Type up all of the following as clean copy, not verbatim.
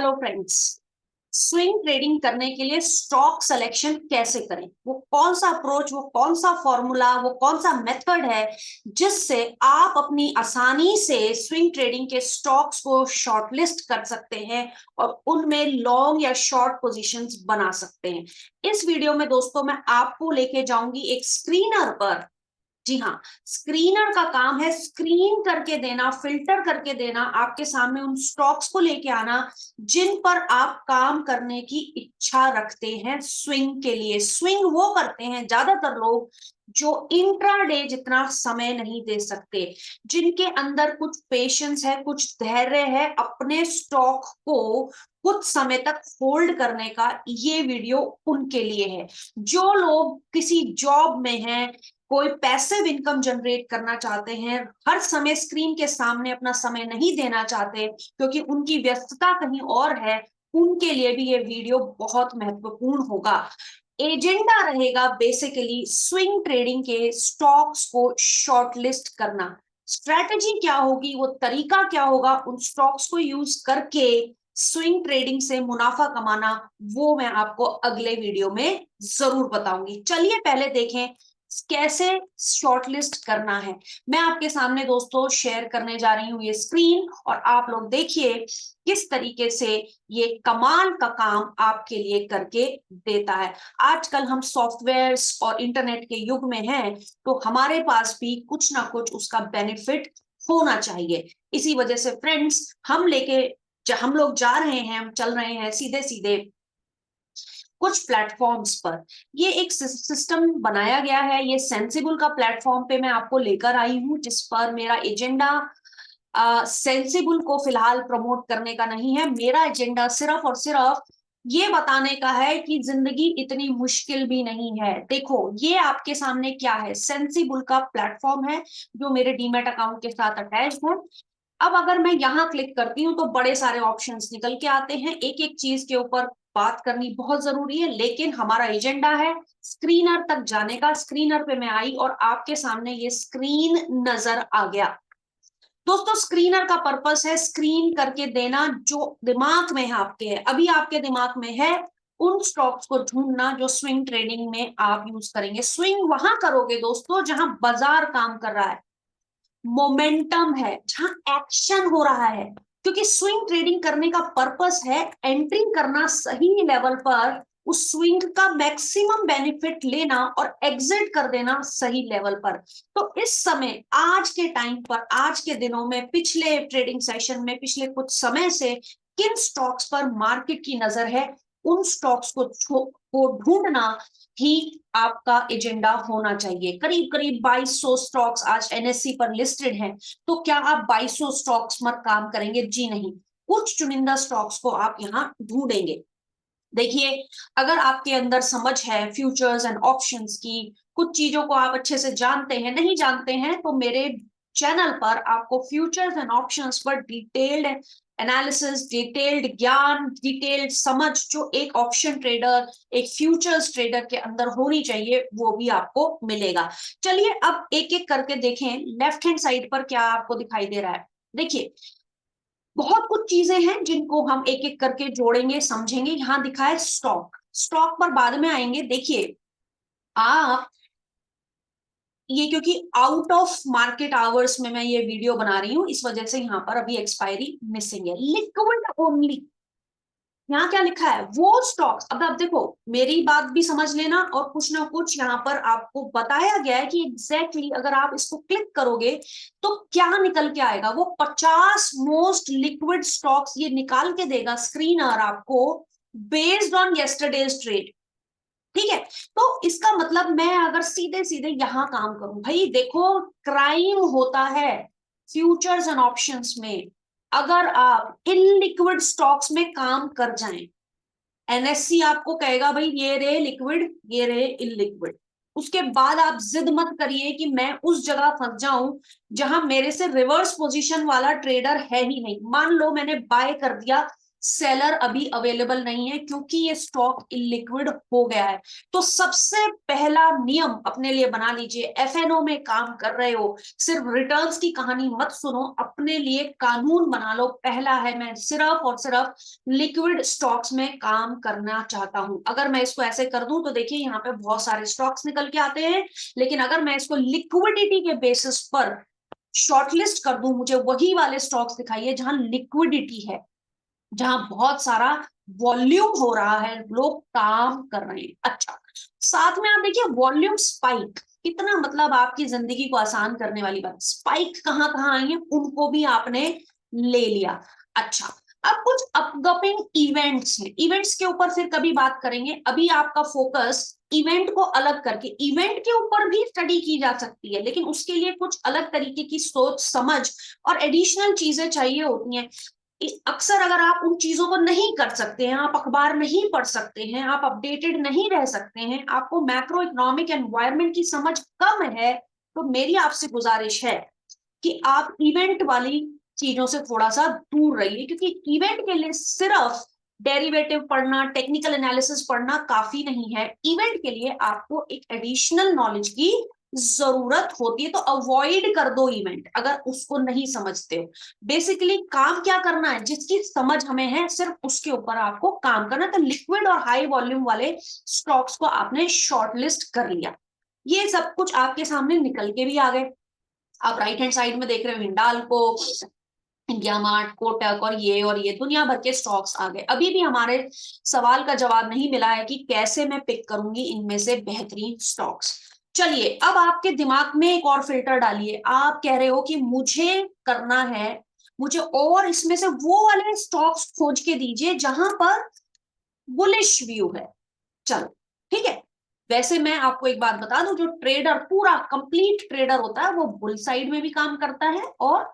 चलो friends, swing trading करने के लिए स्टॉक सिलेक्शन कैसे करें, वो कौन सा अप्रोच, वो कौन सा फॉर्मूला, वो कौन सा मेथड है जिससे आप अपनी आसानी से स्विंग ट्रेडिंग के स्टॉक्स को शॉर्टलिस्ट कर सकते हैं और उनमें लॉन्ग या शॉर्ट पोजीशंस बना सकते हैं। इस वीडियो में दोस्तों मैं आपको लेके जाऊंगी एक स्क्रीनर पर। जी हाँ, स्क्रीनर का काम है स्क्रीन करके देना, फिल्टर करके देना, आपके सामने उन स्टॉक्स को लेके आना जिन पर आप काम करने की इच्छा रखते हैं। स्विंग के लिए स्विंग वो करते हैं ज्यादातर लोग जो इंट्राडे जितना समय नहीं दे सकते, जिनके अंदर कुछ पेशेंस है, कुछ धैर्य है अपने स्टॉक को कुछ समय तक होल्ड करने का। ये वीडियो उनके लिए है। जो लोग किसी जॉब में हैं, कोई पैसिव इनकम जनरेट करना चाहते हैं, हर समय स्क्रीन के सामने अपना समय नहीं देना चाहते क्योंकि उनकी व्यस्तता कहीं और है, उनके लिए भी ये वीडियो बहुत महत्वपूर्ण होगा। एजेंडा रहेगा बेसिकली स्विंग ट्रेडिंग के स्टॉक्स को शॉर्टलिस्ट करना। स्ट्रेटजी क्या होगी, वो तरीका क्या होगा उन स्टॉक्स को यूज करके स्विंग ट्रेडिंग से मुनाफा कमाना, वो मैं आपको अगले वीडियो में जरूर बताऊंगी। चलिए पहले देखें कैसे शॉर्टलिस्ट करना है। मैं आपके सामने दोस्तों शेयर करने जा रही हूं ये स्क्रीन, और आप लोग देखिए किस तरीके से ये कमाल का काम आपके लिए करके देता है। आजकल हम सॉफ्टवेयर्स और इंटरनेट के युग में हैं, तो हमारे पास भी कुछ ना कुछ उसका बेनिफिट होना चाहिए। इसी वजह से फ्रेंड्स, हम लोग जा रहे हैं, हम चल रहे हैं सीधे सीधे कुछ प्लेटफॉर्म्स पर। ये एक सिस्टम बनाया गया है, ये सेंसिबल का प्लेटफॉर्म पे मैं आपको लेकर आई हूं, जिस पर मेरा एजेंडा सेंसिबल को फिलहाल प्रमोट करने का नहीं है। मेरा एजेंडा सिर्फ और सिर्फ ये बताने का है कि जिंदगी इतनी मुश्किल भी नहीं है। देखो ये आपके सामने क्या है, सेंसिबल का प्लेटफॉर्म है जो मेरे डीमैट अकाउंट के साथ अटैच है। अब अगर मैं यहाँ क्लिक करती हूँ तो बड़े सारे ऑप्शंस निकल के आते हैं, एक एक चीज के ऊपर बात करनी बहुत जरूरी है, लेकिन हमारा एजेंडा है स्क्रीनर तक जाने का। स्क्रीनर पे मैं आई और आपके सामने ये स्क्रीन नजर आ गया। दोस्तों स्क्रीनर का पर्पस है स्क्रीन करके देना जो दिमाग में है आपके, है अभी आपके दिमाग में है, उन स्टॉक्स को ढूंढना जो स्विंग ट्रेडिंग में आप यूज करेंगे। स्विंग वहां करोगे दोस्तों जहां बाजार काम कर रहा है, मोमेंटम है, जहां एक्शन हो रहा है, क्योंकि स्विंग ट्रेडिंग करने का पर्पस है एंट्री करना सही लेवल पर, उस स्विंग का मैक्सिमम बेनिफिट लेना और एग्जिट कर देना सही लेवल पर। तो इस समय आज के टाइम पर, आज के दिनों में, पिछले ट्रेडिंग सेशन में, पिछले कुछ समय से किन स्टॉक्स पर मार्केट की नजर है, उन स्टॉक्स को ढूंढना ही आपका एजेंडा होना चाहिए। करीब करीब 2200 स्टॉक्स आज एनएससी पर लिस्टेड हैं, तो क्या आप 2200 स्टॉक्स पर काम करेंगे? जी नहीं, कुछ चुनिंदा स्टॉक्स को आप यहाँ ढूंढेंगे। देखिए, अगर आपके अंदर समझ है फ्यूचर्स एंड ऑप्शंस की, कुछ चीजों को आप अच्छे से जानते हैं, नहीं जानते हैं तो मेरे चैनल पर आपको फ्यूचर्स एंड ऑप्शंस पर डिटेल्ड एनालिसिस, डिटेल्ड ज्ञान, डिटेल्ड समझ जो एक ऑप्शन ट्रेडर, एक फ्यूचर्स ट्रेडर के अंदर होनी चाहिए, वो भी आपको मिलेगा। चलिए अब एक एक करके देखें लेफ्ट हैंड साइड पर क्या आपको दिखाई दे रहा है। देखिए बहुत कुछ चीजें हैं जिनको हम एक एक करके जोड़ेंगे, समझेंगे। यहां दिखा है स्टॉक, स्टॉक पर बाद में आएंगे। देखिए आप ये, क्योंकि आउट ऑफ मार्केट आवर्स में मैं ये वीडियो बना रही हूं, इस वजह से यहाँ पर अभी एक्सपायरी मिसिंग है। लिक्विड ओनली, यहाँ क्या लिखा है, वो स्टॉक्स। अब आप देखो मेरी बात भी समझ लेना, और कुछ ना कुछ यहाँ पर आपको बताया गया है कि एग्जैक्टली अगर आप इसको क्लिक करोगे तो क्या निकल के आएगा। वो 50 मोस्ट लिक्विड स्टॉक्स ये निकाल के देगा स्क्रीनर आपको, बेस्ड ऑन यस्टरडेज ट्रेड। ठीक है, तो इसका मतलब मैं अगर सीधे सीधे यहां काम करूं, भाई देखो क्राइम होता है फ्यूचर्स एंड ऑप्शंस में अगर आप इनलिक्विड स्टॉक्स में काम कर जाएं। एनएससी आपको कहेगा भाई ये रहे लिक्विड, ये रहे इनलिक्विड, उसके बाद आप जिद मत करिए कि मैं उस जगह फंस जाऊं जहां मेरे से रिवर्स पोजीशन वाला ट्रेडर है ही नहीं। मान लो मैंने बाय कर दिया सेलर अभी अवेलेबल नहीं है क्योंकि ये स्टॉक इलिक्विड हो गया है। तो सबसे पहला नियम अपने लिए बना लीजिए, एफएनओ में काम कर रहे हो, सिर्फ रिटर्न्स की कहानी मत सुनो, अपने लिए कानून बना लो। पहला है, मैं सिर्फ और सिर्फ लिक्विड स्टॉक्स में काम करना चाहता हूं। अगर मैं इसको ऐसे कर दूं तो देखिए यहाँ पे बहुत सारे स्टॉक्स निकल के आते हैं, लेकिन अगर मैं इसको लिक्विडिटी के बेसिस पर शॉर्टलिस्ट कर दूं, मुझे वही वाले स्टॉक्स दिखाइए जहां लिक्विडिटी है, जहां बहुत सारा वॉल्यूम हो रहा है, लोग काम कर रहे हैं। अच्छा, साथ में आप देखिए वॉल्यूम स्पाइक, कितना मतलब आपकी जिंदगी को आसान करने वाली बात। स्पाइक कहां कहां आई है उनको भी आपने ले लिया। अच्छा, अब कुछ अपकमिंग इवेंट्स हैं, इवेंट्स के ऊपर फिर कभी बात करेंगे। अभी आपका फोकस इवेंट को अलग करके, इवेंट के ऊपर भी स्टडी की जा सकती है, लेकिन उसके लिए कुछ अलग तरीके की सोच समझ और एडिशनल चीजें चाहिए होती हैं। अक्सर अगर आप उन चीजों को नहीं कर सकते हैं, आप अखबार नहीं पढ़ सकते हैं, आप अपडेटेड नहीं रह सकते हैं, आपको मैक्रो इकोनॉमिक एनवायरनमेंट की समझ कम है, तो मेरी आपसे गुजारिश है कि आप इवेंट वाली चीजों से थोड़ा सा दूर रहिए, क्योंकि इवेंट के लिए सिर्फ डेरिवेटिव पढ़ना, टेक्निकल एनालिसिस पढ़ना काफी नहीं है। इवेंट के लिए आपको एक एडिशनल नॉलेज की जरूरत होती है, तो अवॉइड कर दो इवेंट अगर उसको नहीं समझते हो। बेसिकली काम क्या करना है, जिसकी समझ हमें है सिर्फ उसके ऊपर आपको काम करना है। तो लिक्विड और हाई वॉल्यूम वाले स्टॉक्स को आपने शॉर्टलिस्ट कर लिया, ये सब कुछ आपके सामने निकल के भी आ गए। आप राइट हैंड साइड में देख रहे हो हिंडाल्को, इंडिया मार्ट, कोटक और ये दुनिया भर के स्टॉक्स आ गए। अभी भी हमारे सवाल का जवाब नहीं मिला है कि कैसे मैं पिक करूंगी इनमें से बेहतरीन स्टॉक्स। चलिए, अब आपके दिमाग में एक और फिल्टर डालिए। आप कह रहे हो कि मुझे करना है, मुझे और इसमें से वो वाले स्टॉक्स खोज के दीजिए जहां पर बुलिश व्यू है। चलो ठीक है, वैसे मैं आपको एक बात बता दूं, जो ट्रेडर पूरा कंप्लीट ट्रेडर होता है वो बुल साइड में भी काम करता है और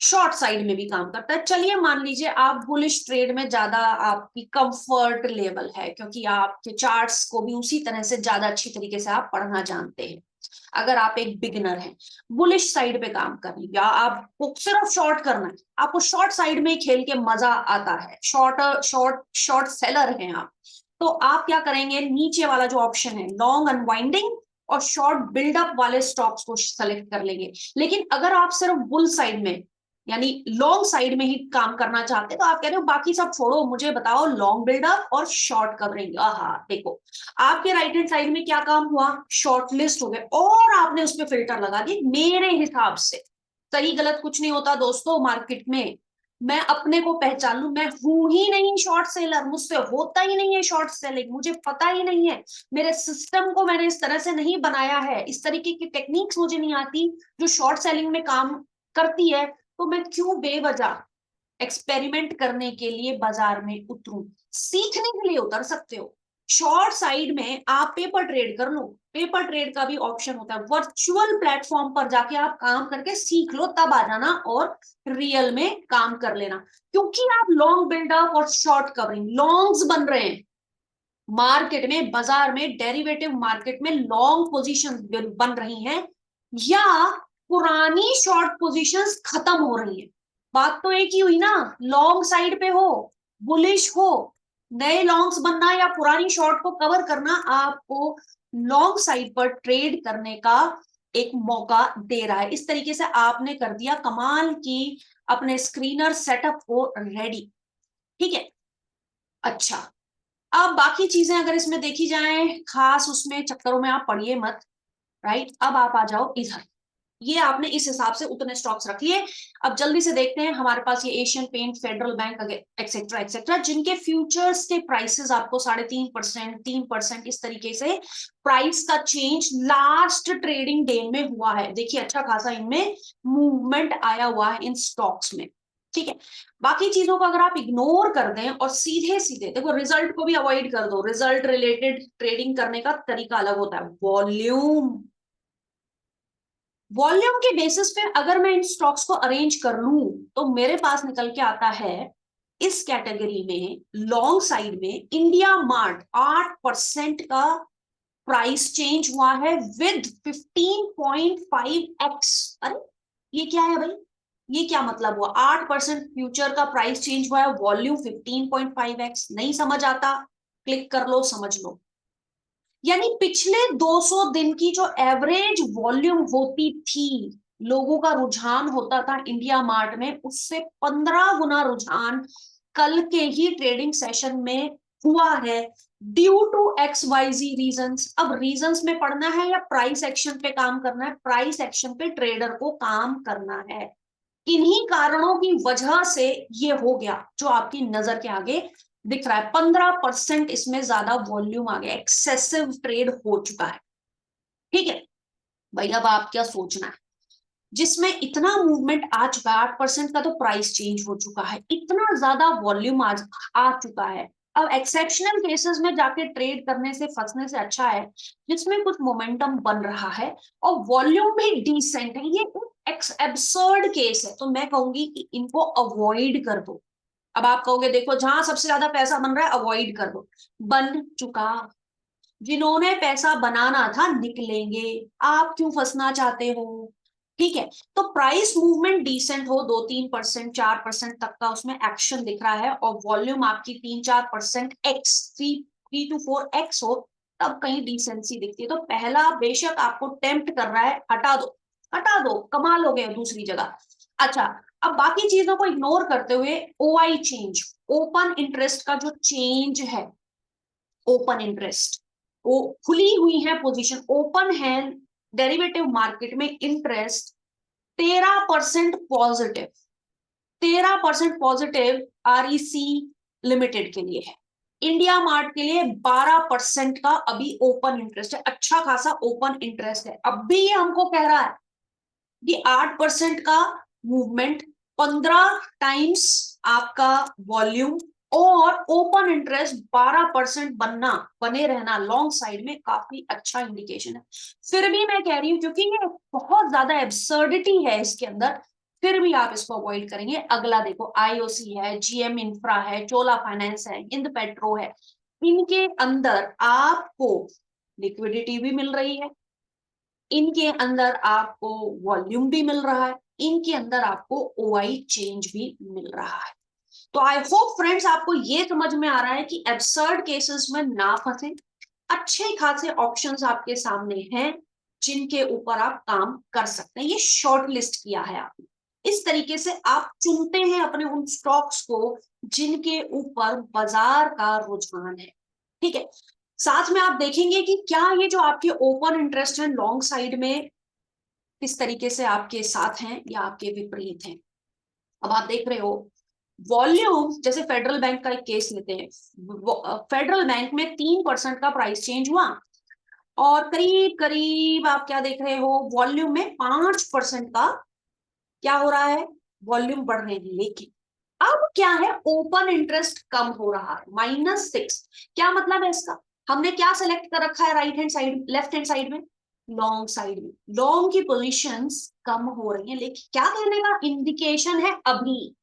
शॉर्ट साइड में भी काम करता है। चलिए मान लीजिए आप बुलिश ट्रेड में ज्यादा आपकी कंफर्ट लेवल है, क्योंकि आपके चार्ट्स को भी उसी तरह से ज्यादा अच्छी तरीके से आप पढ़ना जानते हैं। अगर आप एक बिगिनर हैं, बुलिश साइड पे काम करनी, या आपको सिर्फ शॉर्ट करना है, आपको शॉर्ट साइड में खेल के मजा आता है, शॉर्ट शॉर्ट शॉर्ट सेलर हैं आप, तो आप क्या करेंगे, नीचे वाला जो ऑप्शन है लॉन्ग अनवाइंडिंग और शॉर्ट बिल्डअप वाले स्टॉक्स को सेलेक्ट कर लेंगे। लेकिन अगर आप सिर्फ बुल साइड में यानी लॉन्ग साइड में ही काम करना चाहते हैं, तो आप कह रहे हो बाकी सब छोड़ो, मुझे बताओ लॉन्ग बिल्डअप और शॉर्ट कवरिंग। हाँ देखो, आपके राइट हैंड साइड में क्या काम हुआ, शॉर्ट लिस्ट हो गए और आपने उस पर फिल्टर लगा दिए मेरे हिसाब से। सही गलत कुछ नहीं होता दोस्तों मार्केट में, मैं अपने को पहचान लूं, मैं हूं ही नहीं शॉर्ट सेलर, मुझसे होता ही नहीं है शॉर्ट सेलिंग, मुझे पता ही नहीं है, मेरे सिस्टम को मैंने इस तरह से नहीं बनाया है, इस तरीके की टेक्निक्स मुझे नहीं आती जो शॉर्ट सेलिंग में काम करती है, तो मैं क्यों बेवजह एक्सपेरिमेंट करने के लिए बाजार में उतरूं। सीखने के लिए उतर सकते हो, शॉर्ट साइड में आप पेपर ट्रेड कर लो, पेपर ट्रेड का भी ऑप्शन होता है, वर्चुअल प्लेटफॉर्म पर जाके आप काम करके सीख लो, तब आ जाना और रियल में काम कर लेना। क्योंकि आप लॉन्ग बिल्डअप और शॉर्ट कवरिंग लॉन्ग्स बन रहे हैं मार्केट में, बाजार में, डेरिवेटिव मार्केट में लॉन्ग पोजीशन बन रही हैं, या पुरानी शॉर्ट पोजीशंस खत्म हो रही हैं। बात तो एक ही हुई ना, लॉन्ग साइड पे हो, बुलिश हो, नए लॉन्ग्स बनना या पुरानी शॉर्ट को कवर करना आपको लॉन्ग साइड पर ट्रेड करने का एक मौका दे रहा है। इस तरीके से आपने कर दिया कमाल की अपने स्क्रीनर सेटअप को रेडी। ठीक है, अच्छा, अब बाकी चीजें अगर इसमें देखी जाए, खास उसमें चक्करों में आप पढ़िए मत। राइट, अब आप आ जाओ इधर, ये आपने इस हिसाब से उतने स्टॉक्स रख लिए। अब जल्दी से देखते हैं, हमारे पास ये Asian Paint, Federal Bank etcetera etcetera, जिनके फ्यूचर्स के प्राइसेस आपको 3.5%, 3% इस तरीके से प्राइस का चेंज लास्ट ट्रेडिंग डे में हुआ है। देखिए अच्छा खासा इनमें मूवमेंट आया हुआ है इन स्टॉक्स में। ठीक है, बाकी चीजों को अगर आप इग्नोर कर दें और सीधे सीधे देखो, रिजल्ट को भी अवॉइड कर दो, रिजल्ट रिलेटेड ट्रेडिंग करने का तरीका अलग होता है। वॉल्यूम, वॉल्यूम के बेसिस पे अगर मैं इन स्टॉक्स को अरेंज कर लूं तो मेरे पास निकल के आता है इस कैटेगरी में लॉन्ग साइड में इंडिया मार्ट 8% का प्राइस चेंज हुआ है विद 15.5x। अरे ये क्या है भाई, ये क्या मतलब हुआ? 8% फ्यूचर का प्राइस चेंज हुआ है, वॉल्यूम 15.5x। नहीं समझ आता, क्लिक कर लो, समझ लो। यानी पिछले 200 दिन की जो एवरेज वॉल्यूम होती थी, लोगों का रुझान होता था इंडिया मार्ट में, उससे 15 गुना रुझान कल के ही ट्रेडिंग सेशन में हुआ है, ड्यू टू XYZ रीजंस। अब रीजंस में पढ़ना है या प्राइस एक्शन पे काम करना है? प्राइस एक्शन पे ट्रेडर को काम करना है। किन्हीं कारणों की वजह से ये हो गया जो आपकी नजर के आगे दिख रहा है। 15% इसमें ज्यादा वॉल्यूम आ गया, एक्सेसिव ट्रेड हो चुका है। ठीक है भाई, अब आप क्या सोचना है? जिसमें इतना मूवमेंट आ चुका है, 8% का तो प्राइस चेंज हो चुका है, इतना ज्यादा वॉल्यूम आ चुका है। अब एक्सेप्शनल केसेस में जाके ट्रेड करने से फंसने से अच्छा है जिसमें कुछ मोमेंटम बन रहा है और वॉल्यूम भी डिसेंट है। ये एक एब्सर्ड केस है, तो मैं कहूंगी कि इनको अवॉइड कर दो। अब आप कहोगे देखो जहां सबसे ज्यादा पैसा बन रहा है अवॉइड कर दो, बन चुका। जिन्होंने पैसा बनाना था निकलेंगे, आप क्यों फंसना चाहते हो? ठीक है, तो प्राइस मूवमेंट डिसेंट हो, 2-3%, 4% तक का उसमें एक्शन दिख रहा है और वॉल्यूम आपकी 3-4% एक्स, 3-4x हो, तब कहीं डिसेंसी दिखती है। तो पहला बेशक आपको टेम्प्ट कर रहा है, हटा दो, हटा दो, कमा लोगे दूसरी जगह। अच्छा, अब बाकी चीजों को इग्नोर करते हुए OI चेंज, ओपन इंटरेस्ट का जो चेंज है, ओपन इंटरेस्ट, वो खुली हुई है पोजीशन, ओपन है डेरिवेटिव मार्केट में, interest 13% positive, 13% positive REC limited के लिए है। इंडिया मार्ट के लिए 12% का अभी ओपन इंटरेस्ट है, अच्छा खासा ओपन इंटरेस्ट है। अब भी ये हमको कह रहा है कि 8% का मूवमेंट, 15 टाइम्स आपका वॉल्यूम और ओपन इंटरेस्ट 12% बनना, बने रहना लॉन्ग साइड में, काफी अच्छा इंडिकेशन है। फिर भी मैं कह रही हूं क्योंकि ये बहुत ज्यादा एब्सर्डिटी है इसके अंदर, फिर भी आप इसको अवॉइड करेंगे। अगला देखो, IOC है, GM इंफ्रा है, चोला फाइनेंस है, हिंद पेट्रो है, इनके अंदर आपको लिक्विडिटी भी मिल रही है, इनके अंदर आपको वॉल्यूम भी मिल रहा है, इनके अंदर आपको OI चेंज भी मिल रहा है। तो आई होप फ्रेंड्स आपको ये समझ में आ रहा है कि एब्सर्ड केसेस में ना फंसे, अच्छे खासे ऑप्शंस आपके सामने हैं जिनके ऊपर आप काम कर सकते हैं। ये शॉर्ट लिस्ट किया है आपने, इस तरीके से आप चुनते हैं अपने उन स्टॉक्स को जिनके ऊपर बाजार का रुझान है। ठीक है, साथ में आप देखेंगे कि क्या ये जो आपके ओपन इंटरेस्ट है लॉन्ग साइड में किस तरीके से आपके साथ हैं या आपके विपरीत हैं। अब आप देख रहे हो वॉल्यूम, जैसे फेडरल बैंक का एक केस लेते हैं, फेडरल बैंक में 3% का प्राइस चेंज हुआ और करीब करीब आप क्या देख रहे हो, वॉल्यूम में 5% का क्या हो रहा है, वॉल्यूम बढ़ रहे हैं। लेकिन अब क्या है, ओपन इंटरेस्ट कम हो रहा है, -6। क्या मतलब है इसका? हमने क्या सेलेक्ट कर रखा है right hand side, left hand side में, लॉन्ग साइड में, लॉन्ग की पोजीशंस कम हो रही है। लेकिन क्या कहने का इंडिकेशन है, अभी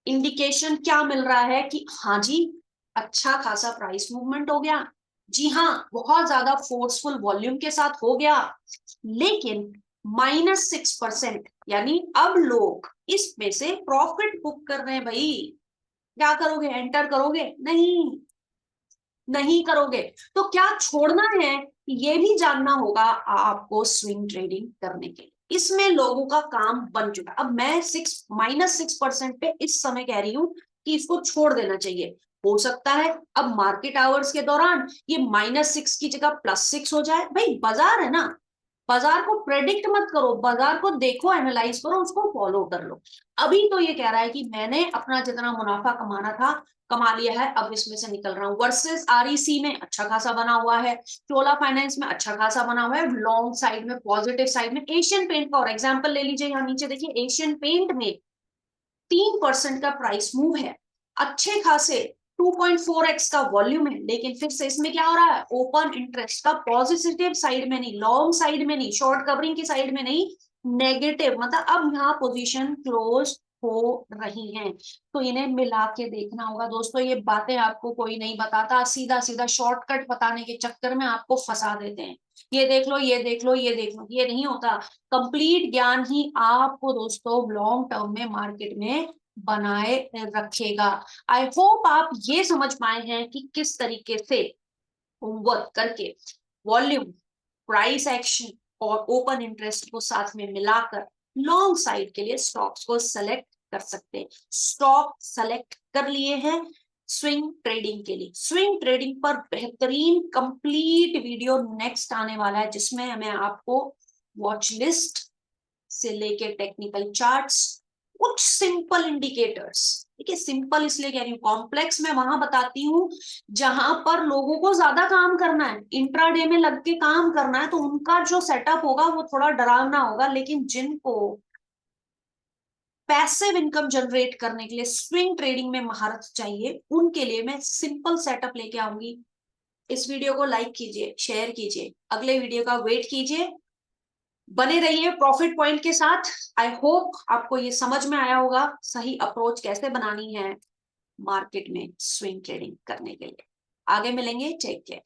इंडिकेशन क्या मिल रहा है कि हाँ जी, अच्छा खासा प्राइस मूवमेंट हो गया, जी हाँ, बहुत ज्यादा फोर्सफुल वॉल्यूम के साथ हो गया, लेकिन -6%, यानी अब लोग इसमें से प्रॉफिट बुक कर रहे हैं। भाई क्या करोगे, एंटर करोगे? नहीं, नहीं करोगे। तो क्या छोड़ना है, ये भी जानना होगा आपको स्विंग ट्रेडिंग करने के लिए। इसमें लोगों का काम बन चुका। अब मैं -6% पे इस समय कह रही हूं कि इसको छोड़ देना चाहिए। हो सकता है अब मार्केट आवर्स के दौरान ये -6 की जगह +6 हो जाए। भाई बाजार है ना, बाजार को प्रेडिक्ट मत करो, बाजार को देखो, एनालाइज करो, उसको फॉलो कर लो। अभी तो ये कह रहा है कि मैंने अपना जितना मुनाफा कमाना था कमा लिया है, अब इसमें से निकल रहा हूं। वर्सेस REC में अच्छा खासा बना हुआ है, चोला फाइनेंस में अच्छा खासा बना हुआ है, लॉन्ग साइड में, पॉजिटिव साइड में। एशियन पेंट का और एग्जांपल ले लीजिए, यहाँ नीचे देखिए, एशियन पेंट में 3% का प्राइस मूव है, अच्छे खासे 2.4x का वॉल्यूम है, लेकिन फिर से इसमें क्या हो रहा है, ओपन इंटरेस्ट का पॉजिटिव साइड में नहीं, लॉन्ग साइड में नहीं, शॉर्ट कवरिंग की साइड में नहीं, नेगेटिव। मतलब अब यहाँ पोजीशन क्लोज हो रही हैं, तो इन्हें मिला के देखना होगा दोस्तों। ये बातें आपको कोई नहीं बताता, सीधा सीधा शॉर्टकट बताने के चक्कर में आपको फंसा देते हैं। ये देख लो, ये देख लो, ये देख लो, ये नहीं होता। कंप्लीट ज्ञान ही आपको दोस्तों लॉन्ग टर्म में मार्केट में बनाए रखेगा। आई होप आप ये समझ पाए हैं कि किस तरीके से होमवर्क करके वॉल्यूम, प्राइस एक्शन और ओपन इंटरेस्ट को साथ में मिलाकर लॉन्ग साइड के लिए स्टॉक्स को सेलेक्ट कर सकते हैं। स्टॉक सेलेक्ट कर लिए हैं स्विंग ट्रेडिंग के लिए। स्विंग ट्रेडिंग पर बेहतरीन कंप्लीट वीडियो नेक्स्ट आने वाला है, जिसमें मैं आपको वॉच लिस्ट से लेके टेक्निकल चार्ट्स, कुछ सिंपल इंडिकेटर्स, ठीक है, सिंपल इसलिए कह रही हूँ, कॉम्प्लेक्स मैं वहां बताती हूँ जहां पर लोगों को ज्यादा काम करना है, इंट्राडे में लग के काम करना है, तो उनका जो सेटअप होगा वो थोड़ा डरावना होगा। लेकिन जिनको पैसिव इनकम जनरेट करने के लिए स्विंग ट्रेडिंग में महारत चाहिए, उनके लिए मैं सिंपल सेटअप लेके आऊंगी। इस वीडियो को लाइक कीजिए, शेयर कीजिए, अगले वीडियो का वेट कीजिए, बने रहिए प्रॉफिट पॉइंट के साथ। आई होप आपको ये समझ में आया होगा सही अप्रोच कैसे बनानी है मार्केट में स्विंग ट्रेडिंग करने के लिए। आगे मिलेंगे, टेक केयर।